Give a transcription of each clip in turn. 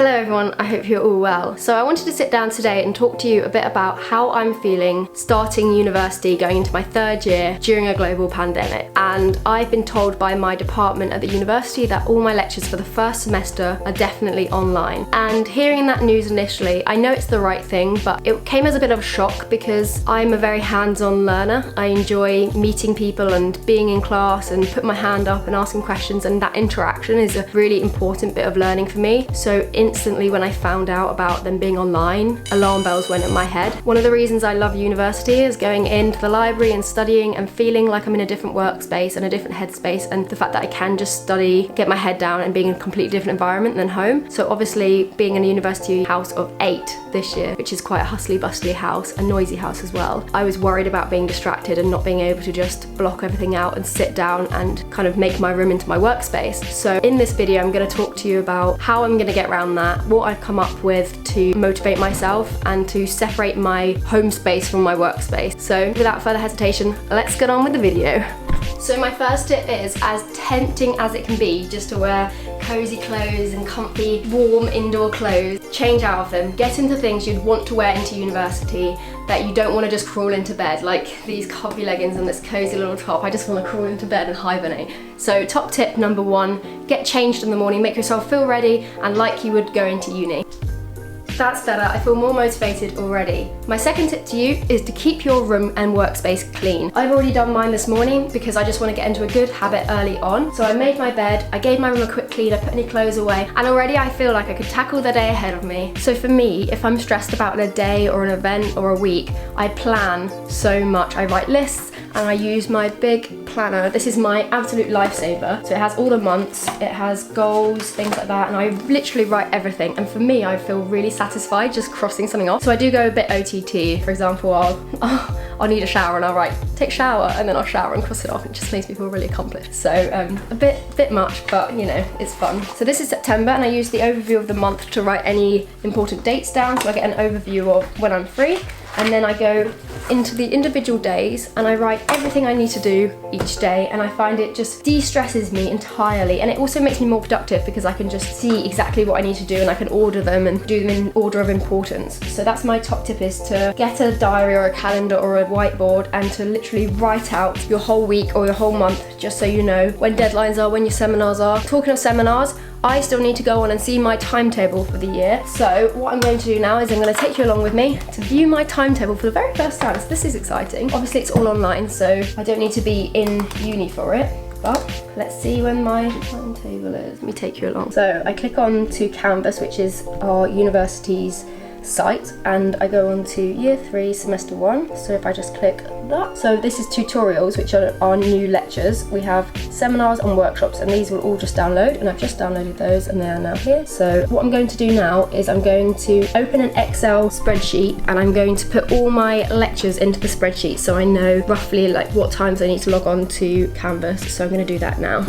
Hello everyone, I hope you're all well. So I wanted to sit down today and talk to you a bit about how I'm feeling starting university, going into my third year during a global pandemic. And I've been told by my department at the university that all my lectures for the first semester are definitely online. And hearing that news initially, I know it's the right thing, but it came as a bit of a shock because I'm a very hands-on learner. I enjoy meeting people and being in class and putting my hand up and asking questions, and that interaction is a really important bit of learning for me. So instantly when I found out about them being online, alarm bells went in my head. One of the reasons I love university is going into the library and studying and feeling like I'm in a different workspace and a different headspace, and the fact that I can just study, get my head down and being in a completely different environment than home. So obviously being in a university house of 8 this year, which is quite a hustly bustly house, a noisy house as well, I was worried about being distracted and not being able to just block everything out and sit down and kind of make my room into my workspace. So in this video I'm going to talk to you about how I'm going to get around that, what I've come up with to motivate myself and to separate my home space from my workspace. So without further hesitation, let's get on with the video. So my first tip is, as tempting as it can be just to wear cozy clothes and comfy, warm indoor clothes, change out of them. Get into things you'd want to wear into university that you don't want to just crawl into bed, like these comfy leggings and this cozy little top. I just want to crawl into bed and hibernate. So top tip number 1, get changed in the morning, make yourself feel ready and like you would go into uni. That's better, I feel more motivated already. My second tip to you is to keep your room and workspace clean. I've already done mine this morning because I just want to get into a good habit early on. So I made my bed, I gave my room a quick clean, I put any clothes away, and already I feel like I could tackle the day ahead of me. So for me, if I'm stressed about a day or an event or a week, I plan so much. I write lists and I use my big planner. This is my absolute lifesaver. So it has all the months, it has goals, things like that, and I literally write everything. And for me, I feel really satisfied just crossing something off. So I do go a bit OTT. For example, I'll need a shower and I'll write, take shower, and then I'll shower and cross it off. It just makes me feel really accomplished. So a bit much, but you know, it's fun. So this is September and I use the overview of the month to write any important dates down so I get an overview of when I'm free. And then I go into the individual days and I write everything I need to do each day, and I find it just de-stresses me entirely, and it also makes me more productive because I can just see exactly what I need to do and I can order them and do them in order of importance. So that's my top tip, is to get a diary or a calendar or a whiteboard and to literally write out your whole week or your whole month, just so you know when deadlines are, when your seminars are. Talking of seminars, I still need to go on and see my timetable for the year. So what I'm going to do now is I'm going to take you along with me to view my timetable for the very first time. So this is exciting. Obviously it's all online, so I don't need to be in uni for it. But let's see when my timetable is. Let me take you along. So I click on to Canvas, which is our university's site, and I go on to year 3 semester 1. So if I just click that, so this is tutorials, which are our new lectures. We have seminars and workshops, and these will all just download, and I've just downloaded those and they are now here. So what I'm going to do now is I'm going to open an Excel spreadsheet and I'm going to put all my lectures into the spreadsheet so I know roughly like what times I need to log on to Canvas. So I'm going to do that now.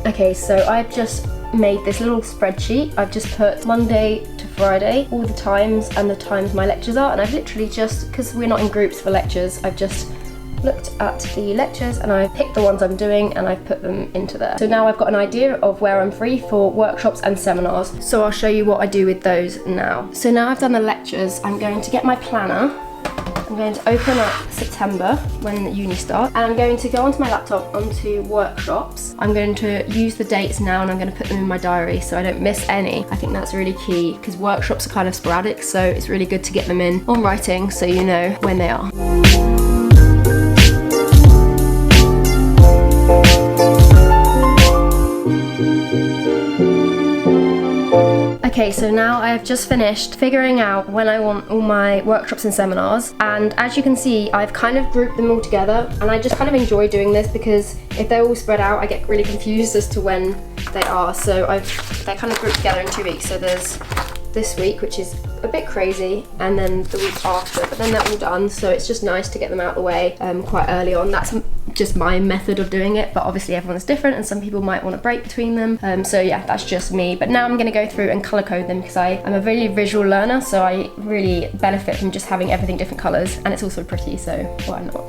Okay, so I've just made this little spreadsheet. I've just put Monday to Friday, all the times and the times my lectures are, and I've literally just, because we're not in groups for lectures, I've just looked at the lectures and I've picked the ones I'm doing and I've put them into there. So now I've got an idea of where I'm free for workshops and seminars. So I'll show you what I do with those now. So now I've done the lectures, I'm going to get my planner. I'm going to open up September when uni starts, and I'm going to go onto my laptop onto workshops. I'm going to use the dates now and I'm going to put them in my diary so I don't miss any. I think that's really key because workshops are kind of sporadic, so it's really good to get them in on writing so you know when they are. Okay, so now I have just finished figuring out when I want all my workshops and seminars, and as you can see I've kind of grouped them all together, and I just kind of enjoy doing this because if they're all spread out I get really confused as to when they are. So they're kind of grouped together in 2 weeks. So there's this week, which is a bit crazy, and then the week after, but then they're all done, so it's just nice to get them out of the way quite early on. That's just my method of doing it, but obviously everyone's different and some people might want to break between them, so yeah, that's just me. But now I'm going to go through and colour code them because I'm a really visual learner, so I really benefit from just having everything different colours, and it's also pretty, so why not?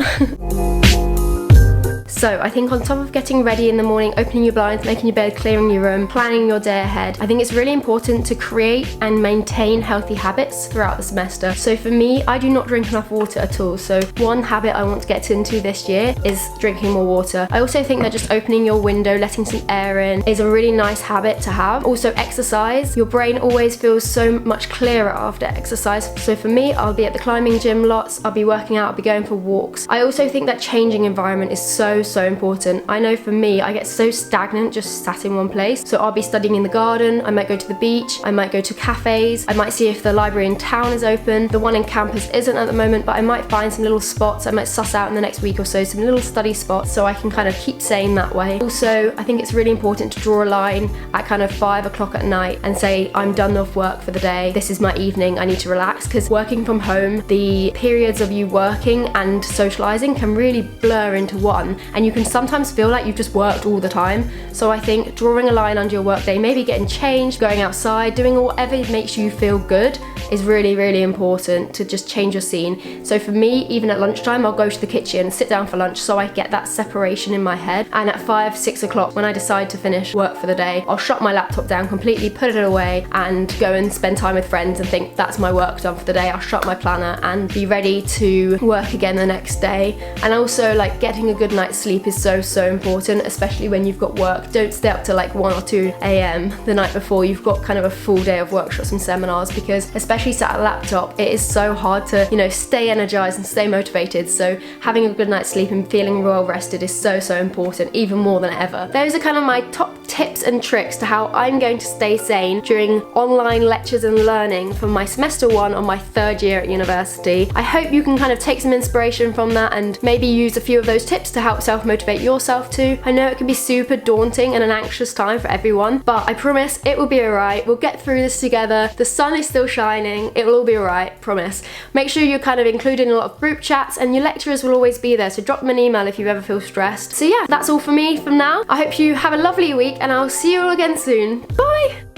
So I think on top of getting ready in the morning, opening your blinds, making your bed, clearing your room, planning your day ahead, I think it's really important to create and maintain healthy habits throughout the semester. So for me, I do not drink enough water at all. So one habit I want to get into this year is drinking more water. I also think that just opening your window, letting some air in is a really nice habit to have. Also exercise. Your brain always feels so much clearer after exercise. So for me, I'll be at the climbing gym lots, I'll be working out, I'll be going for walks. I also think that changing environment is so important. I know for me, I get so stagnant just sat in one place. So I'll be studying in the garden, I might go to the beach, I might go to cafes, I might see if the library in town is open. The one in campus isn't at the moment, but I might find some little spots. I might suss out in the next week or so some little study spots so I can kind of keep sane that way. Also, I think it's really important to draw a line at kind of 5 o'clock at night and say, I'm done with work for the day, this is my evening, I need to relax. Because working from home, the periods of you working and socializing can really blur into one, and you can sometimes feel like you've just worked all the time. So I think drawing a line under your workday, maybe getting changed, going outside, doing whatever makes you feel good is really important to just change your scene. So for me, even at lunchtime, I'll go to the kitchen, sit down for lunch so I get that separation in my head. And at 5, 6 o'clock, when I decide to finish work for the day, I'll shut my laptop down completely, put it away, and go and spend time with friends and think that's my work done for the day. I'll shut my planner and be ready to work again the next day. And also, like, getting a good night's sleep is so important, especially when you've got work. Don't stay up till like 1 or 2 a.m. the night before you've got kind of a full day of workshops and seminars, because especially sat at a laptop, it is so hard to, you know, stay energized and stay motivated. So having a good night's sleep and feeling well rested is so important, even more than ever. Those are kind of my top tips and tricks to how I'm going to stay sane during online lectures and learning for my semester 1 on my 3rd year at university. I hope you can kind of take some inspiration from that and maybe use a few of those tips to help self-motivate yourself too. I know it can be super daunting and an anxious time for everyone, but I promise it will be alright. We'll get through this together. The sun is still shining. It will all be alright, promise. Make sure you're kind of included in a lot of group chats, and your lecturers will always be there, so drop them an email if you ever feel stressed. So yeah, that's all for me from now. I hope you have a lovely week, and I'll see you all again soon. Bye!